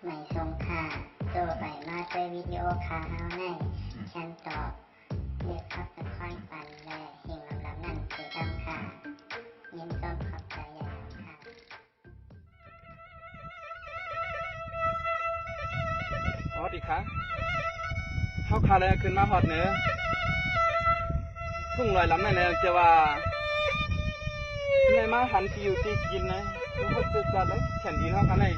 ไม่ทรงค่าตัวใบมาด้วยวิดีโอคาเฮาในฉันตอบเลือกขับตะค่อยปันและเฮงลำนั่นคือดำค่ะยินต้นขอบใจใหญ่ค่ะ อ๋อดีค่ะเข้าคาเลยขึ้นมาฮอดเนื้อทุ่งลอยลำนั่นเนี่ยจะว่าในมาหันที่อยู่ที่กินนะทุกคนตื่นจัดเลยแข่นดีเท่ากันเลย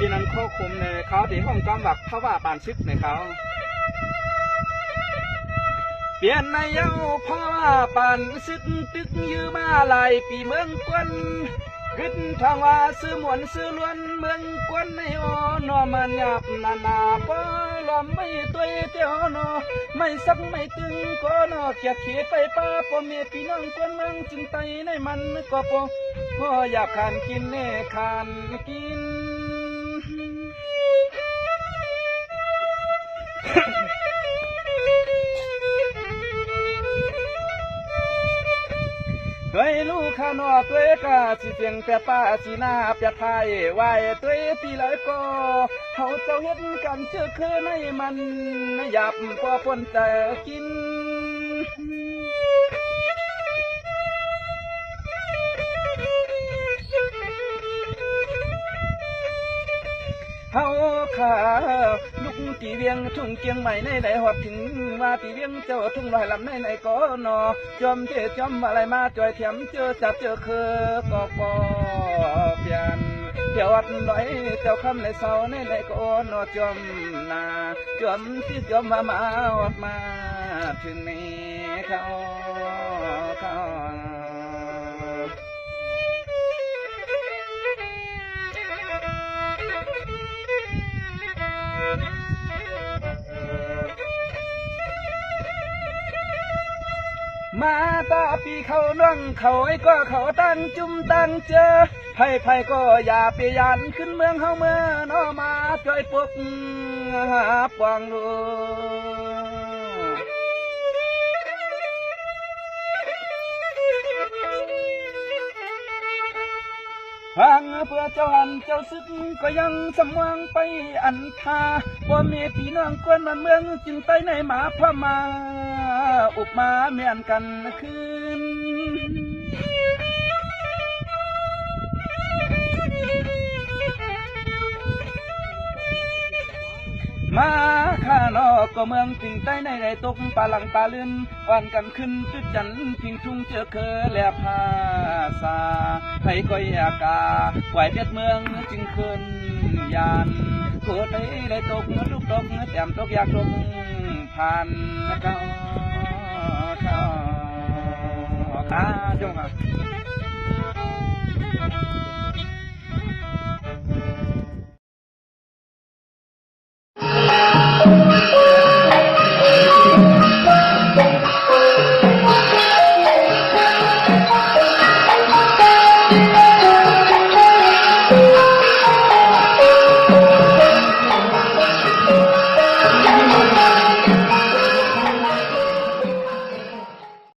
กินนั้นข้อคุมในเขาที่ห้องกำวักเขาว่าปานซึกในเขาเปลี่ยนในเย้าเพราะว่าปานซึกตึกยื้อมาหลายปีเมืองกวนขึ้นทางว่าซื้อหมวนซื้อล้วนเมืองกวนในโอนอมันหยาบนานาปอลอมไม่ตัวเตียวนอไม่ซักไม่ตึงก็นอเกียดเขียไปป้าปอเมียพี่น้องกวนเมืองจึงไตในมันก็ปอพ่ออยากขานกินเน่ขานกิน เคยลูกข้านอตัวกาสิเสียงแปดป้าสีหน้าแปดไทยไหวตัวปีแล้วก็เขาเจ้าเห็นกันเชื่อคือในมันหยับพอปนแต่กินเฮาขาลุกตีเวียงทุ่งเกียงใหม่ในไหนหอดถึงว่าตีเวียงเจ้าทุ่งลอยลำในไหนก็นอจอมเจจอมอะไรมาจอยเถียมเจอจับเจอคือก็ปอเปลี่ยนเที่ยววัดลอยเจ้าคำในเสาในไหนก็นอจอมนาจอมที่จอมมาวัดมาถึงนี้เขามาตาปีเขาน้องเขาไอ้ก็เขาตั้งจุ่มตั้งเจอไผ่ก็อย่าไปยันขึ้นเมืองเฮาเมื่อนอมาช่วยปกหาปวงดูฟังเพื่อเจ้าหันเจ้าซึกก็ยังสมหวังไปอันทาว่ามีพี่น้องกวนมันเมืองจึงไปในหมาพมาอุบมาเมียนกันคืนมาข้านอกก็เมืองถึงใต้ในไหนตกปลาหลังปลาลืนวันกันขึ้นตึกจันพิงทุ่งเจอเคอและพาสาให้ก็อยากาไหวเพชรเมืองจึงขึ้นยานโคตรได้ตกทุกตกแต้มตกอยากตกผ่านเขาจงค่ะ